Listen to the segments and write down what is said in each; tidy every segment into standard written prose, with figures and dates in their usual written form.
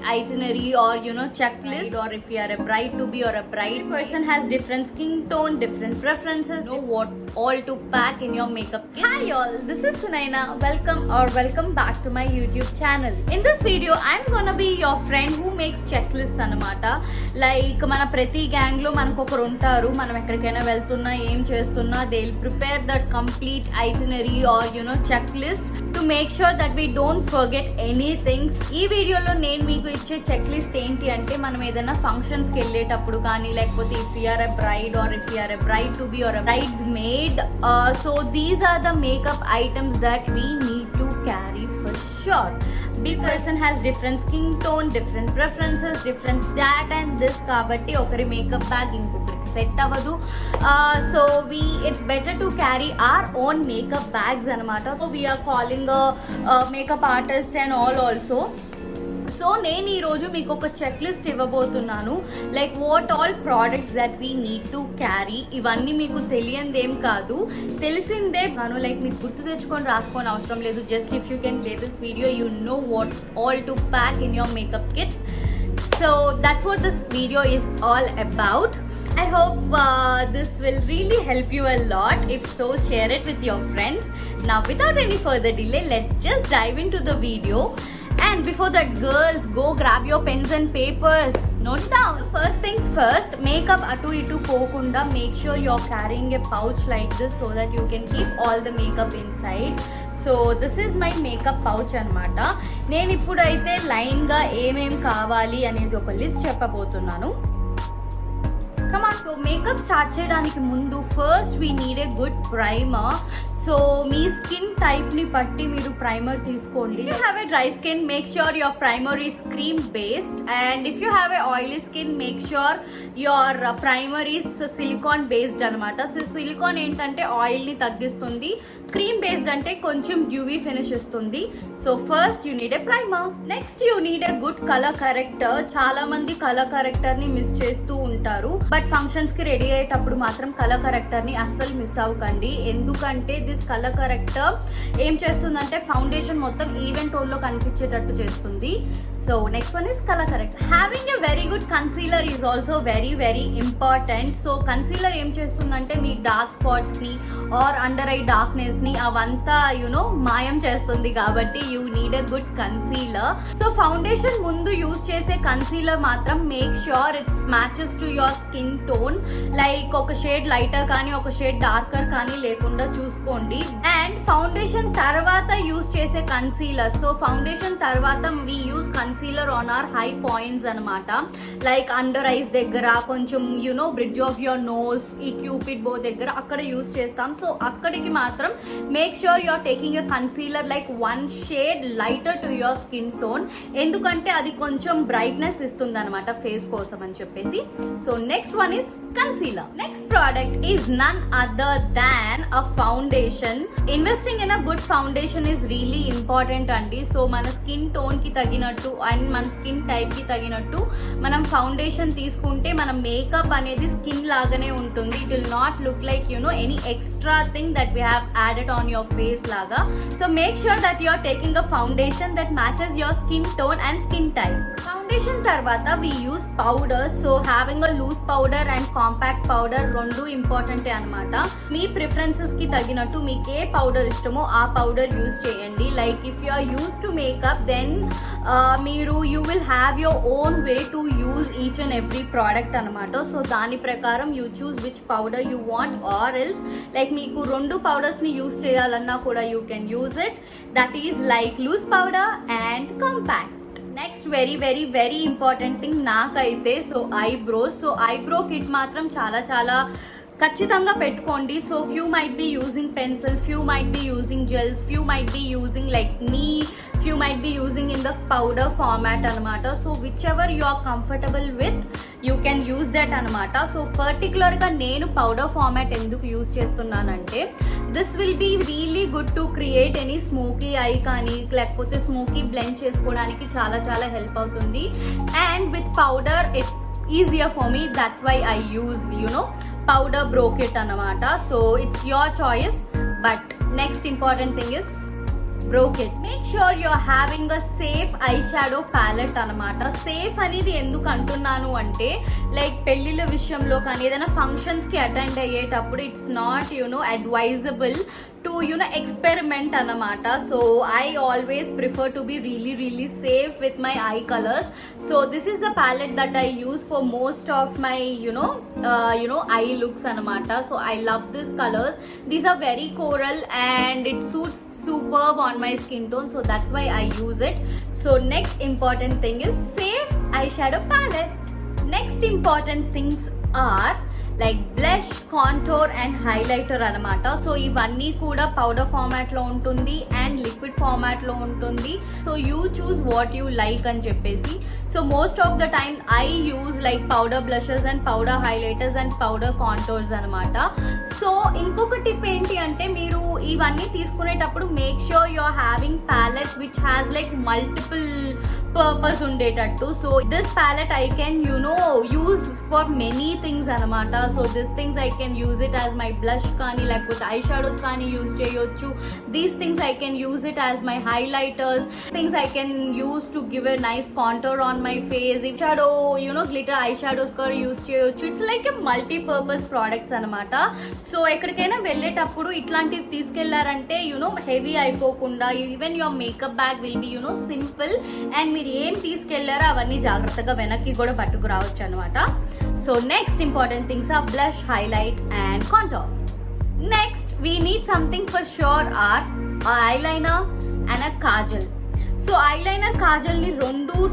itinerary or checklist, or if you are a bride to be or a bride, every person has different skin tone, different preferences, know what all to pack in your makeup kit. Hi all, this is Sunaina. Welcome back to my YouTube channel. In this video I'm gonna be your friend who makes checklists anamata. Like mana prati gang lo manaku okaru untaru, manam ekkadikaina veltunna em chestunna, they'll prepare that complete itinerary or checklist to make sure that we don't forget anything. ఈ వీడియోలో నేను మీకు ఇచ్చే check list ఏంటి అంటే, మనం ఏదైనా functions కి వెళ్ళేటప్పుడు కానీ, లేకపోతే if you are a bride or if you are a bride to be or a bridesmaid, so these are the makeup items that we need to carry for sure. Big person has different skin tone, different preferences, different that and this, కాబట్టి ఒకరి makeup bag ఇంకొకరికి set అవ్వదు. So it's better to carry our own makeup bags అనమాట. So we are calling a makeup artist and all also. So నేను ఈరోజు మీకు ఒక check list ఇవ్వబోతున్నాను, like what all products that we need to carry. ఇవన్నీ మీకు తెలియందేం కాదు, తెలిసిందే కాను. లైక్ మీకు గుర్తు తెచ్చుకొని రాసుకోని అవసరం లేదు. Just if you can play this video, you know what all to pack in your makeup kits. So that's what this video is all about. I hope this will really help you a lot. If so, share it with your friends. Now without any further delay, let's just dive into the video. And before that, girls, go grab your pens and papers. Note down. First things first, makeup atu itu pokunda, make sure you're carrying a pouch like this so that you can keep all the makeup inside. So this is my makeup pouch anamata. నేను ఇప్పుడైతే line గా ఏమేం కావాలి అనేది ఒక list చెప్పబోతున్నాను. Come on. So makeup start చేయడానికి ముందు first we need a good primer. So me skin type ని బట్టి మీరు ప్రైమర్ తీసుకోండి. If you have a dry skin, make sure your primer is cream based, and if you have a oily skin, make sure your primer is silicone based అనమాట. So silicone ఏంటంటే oil ని తగ్గిస్తుంది, cream based అంటే కొంచెం dewy finish ఇస్తుంది. So first you need a primer. Next you need a good colour corrector. చాలా మంది colour collector ని మిస్ చేస్తూ ఉంటారు, బట్ ఫంక్షన్స్ కి రెడీ అయ్యేటప్పుడు మాత్రం కలర్ కరెక్టర్ ని అస్సలు మిస్ అవ్వకండి. ఎందుకంటే దిస్ కలర్ కరెక్టర్ ఏం చేస్తుందంటే ఫౌండేషన్ మొత్తం ఈవెన్ టోన్ లో కనిపించేటట్టు చేస్తుంది. So next one is colour corrector. Having a very good concealer is also very very important. So concealer ఏం చేస్తుందంటే మీ డార్క్ స్పాట్స్ ని ఆర్ అండర్ ఐ డార్క్నెస్ ని అవంతా మాయం చేస్తుంది, కాబట్టి you need a good concealer. So foundation ముందు యూజ్ చేసే కన్సీలర్ మాత్రం make sure it's matches to your skin tone. Like ఒక షేడ్ లైటర్ కానీ ఒక షేడ్ డార్కర్ కానీ లేకుండా చూసుకోండి. అండ్ ఫౌండేషన్ తర్వాత యూజ్ చేసే కన్సీలర్, సో ఫౌండేషన్ తర్వాత we use concealer on our high points అనమాట. లైక్ అండర్ ఐస్ దగ్గర, కొంచెం బ్రిడ్జ్ ఆఫ్ యువర్ నోస్, ఈ క్యూపిడ్ బో దగ్గర అక్కడ యూజ్ చేస్తాం. సో అక్కడికి మాత్రం make sure you are taking a concealer like one shade lighter to your skin tone, ఎందుకంటే అది కొంచెం బ్రైట్నెస్ ఇస్తుంది అనమాట ఫేస్ కోసం అని చెప్పేసి. So next one is concealer. Next product is none other than a foundation. Investing in a good foundation is really important అండి. So మన స్కిన్ టోన్ కి తగినట్టు అండ్ మన స్కిన్ టైప్ కి తగినట్టు మనం ఫౌండేషన్ తీసుకుంటే మన మేకప్ అనేది స్కిన్ లాగానే ఉంటుంది. It will not look like any extra thing that we have added on your face లాగా. So make sure that you are taking a foundation that matches your skin tone and skin type. Foundation తర్వాత we use powder. So having a loose powder and compact powder రెండు ఇంపార్టెంటే అనమాట. మీ preferences కి తగినట్టు మీకు ఏ powder ఇష్టమో ఆ powder use చేయండి. Like if you are use to makeup, then you will have your own way to use each and every product అనమాట. సో దాని ప్రకారం you choose which powder you want, or else like మీకు రెండు powders ని use చేయాలన్నా కూడా you can use it. That is like loose powder and compact. Next very very very important thing నాకైతే, so eyebrows. So eyebrow kit మాత్రం చాలా చాలా ఖచ్చితంగా పెట్టుకోండి. So few might be using pencil, few might be using gels, few might be using like me, few might be using in the powder format anamata. So whichever you are comfortable with, you can use that anamata. So particular ga nenu powder format enduku use chestunnanante, this will be really good to create any smoky eye kani lekapothe smoky blend chesukodaniki chaala chaala help avutundi. And with powder it's easier for me, that's why I use powder bro kit anamata. So it's your choice, but next important thing is broke it. Make sure you're having a safe eyeshadow palette anamata. Safe అనేది ఎందుకు అంటున్నాను అంటే like పెళ్లిళ్ళ విషయంలో కానీ ఏదైనా functions కి attend అయ్యేటప్పుడు it's not advisable to experiment anamata. So I always prefer to be really safe with my eye colors. So this is the palette that I use for most of my eye looks anamata. So I love these colors. These are very coral and it suits superb on my skin tone, so that's why I use it. So next important thing is safe eyeshadow palette. Next important things are like blush, contour and highlighter anamata. So ivanni kuda powder format lo untundi and liquid format lo untundi. So you choose what you like అని చెప్పేసి. So most of the time I use like powder blushes and powder highlighters and powder contours anamata. So ఇంకొక tip ఏంటి అంటే మీరు ఇవన్నీ తీసుకునేటప్పుడు make sure you are having palettes which has like multiple purpose ఉండేటట్టు. So this palette I can use for many things anamata. So these things I can use it as my blush కానీ లేకపోతే I shadows కానీ use చేయొచ్చు. These things I can use it as my highlighters. Things I can use to give a nice contour on my face. If shadow glitter eye shadows కూడా use చేయొచ్చు. It's like a multi-purpose products అనమాట. So ఎక్కడికైనా వెళ్ళేటప్పుడు ఇట్లాంటివి తీసుకెళ్లారంటే heavy అయిపోకుండా even your makeup bag will be simple and మీరు ఏం తీసుకెళ్లారో అవన్నీ జాగ్రత్తగా వెనక్కి కూడా పట్టుకురావచ్చు అనమాట. So next important things are blush, highlight and contour. Next we need something for sure are a eyeliner and a kajal. So eyeliner kajal ని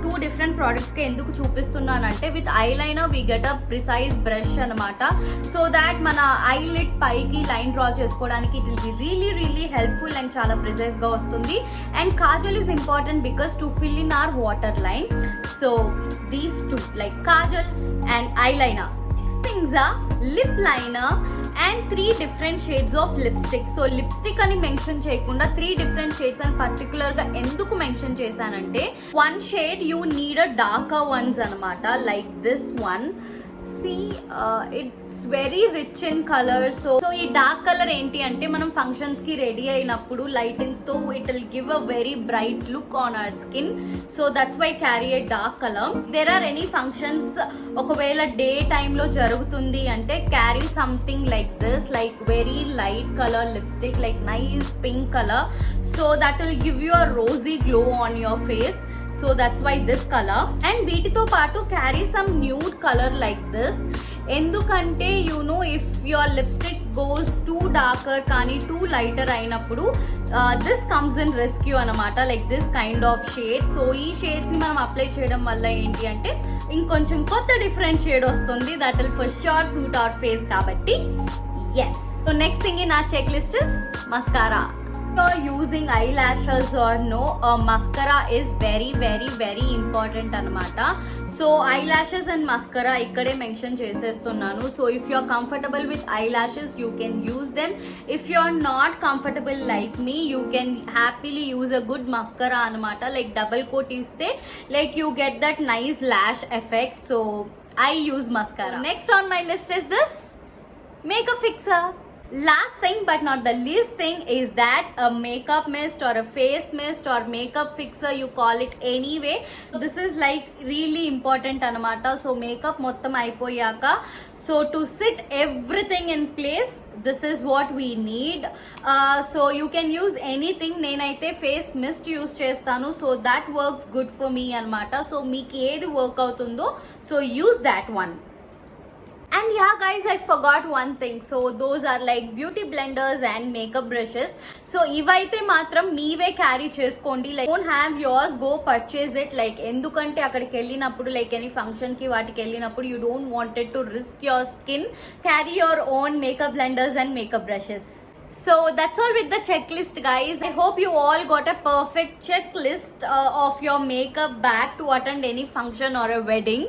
two different products కి ఎందుకు చూపిస్తున్నానంటే with eyeliner we get a precise brush అనమాట. So that మన eyelid పైకి line draw చేసుకోవడానికి it will be really helpful and చాలా precise గా వస్తుంది. And kajal is important because to fill in our water line. So these two like kajal and eyeliner. Next things are lip liner and 3 different shades of lipstick. So lipstick అని mention చేయకుండా 3 different shades అని particular గా ఎందుకు mention చేశానంటే one shade you need a darker ones అనమాట. Like this one, see it's very rich in color. So ఈ dark colour ఏంటి అంటే మనం ఫంక్షన్స్ కి రెడీ అయినప్పుడు లైటింగ్స్ తో it will give a very bright look on our skin. So that's why carry a dark colour. There are any functions ఒకవేళ day time లో జరుగుతుంది అంటే carry something like this, like very light colour lipstick, like nice pink colour. So that will give you a rosy glow on your face. So that's why this color. And వీటితో పాటు carry some nude color like this. ఎందుకంటే if your lipstick goes too darker కానీ too lighter అయినప్పుడు this comes in rescue అనమాట, like this kind of shade. So ఈ shades ని మనం apply చేయడం వల్ల ఏంటి అంటే ఇంకొంచెం కొత్త డిఫరెంట్ షేడ్ వస్తుంది. That will for sure suit hour face కాబట్టి yes. So next thing in our checklist is mascara. You're using eyelashes or no, mascara is very important anamata. So eyelashes and mascara ikkade mention chesestunnanu. So if you're comfortable with eyelashes you can use them. If you're not comfortable like me you can happily use a good mascara anamata, like double coat iste like you get that nice lash effect. So I use mascara. Next on my list is this makeup fixer. Last thing but not the least thing is that a makeup mist or a face mist or makeup fixer, you call it anyway. This is like really important anamata. So makeup mottam aipoyaka, so to sit everything in place, this is what we need. So you can use anything. Nenaithe face mist use chestanu, so that works good for me anamata. So meeku edi work avutundo, so use that one. And yeah guys, I forgot one thing. So those are like beauty blenders and makeup brushes. So ivaithe matram meeve carry cheskondi, like don't have yours, go purchase it. Like endukante akkadiki ellinappudu like any function ki vaatiki ellinappudu you don't want it to risk your skin, carry your own makeup blenders and makeup brushes. So that's all with the checklist guys. I hope you all got a perfect checklist of your makeup bag to attend any function or a wedding.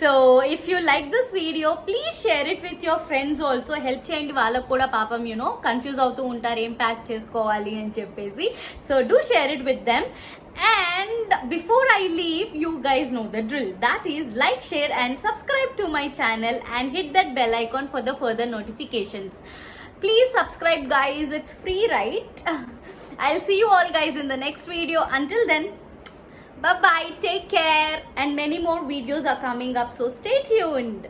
So if you like this video please share it with your friends also. Help cheyandi vallaku kuda paapam confuse avuthu untaru em pack cheskovali ani cheppesi. So do share it with them. And before I leave, you guys know the drill. That is like, share and subscribe to my channel and hit that bell icon for the further notifications. Please subscribe guys, it's free, right? I'll see you all guys in the next video. Until then, bye bye, take care, and many more videos are coming up, so stay tuned.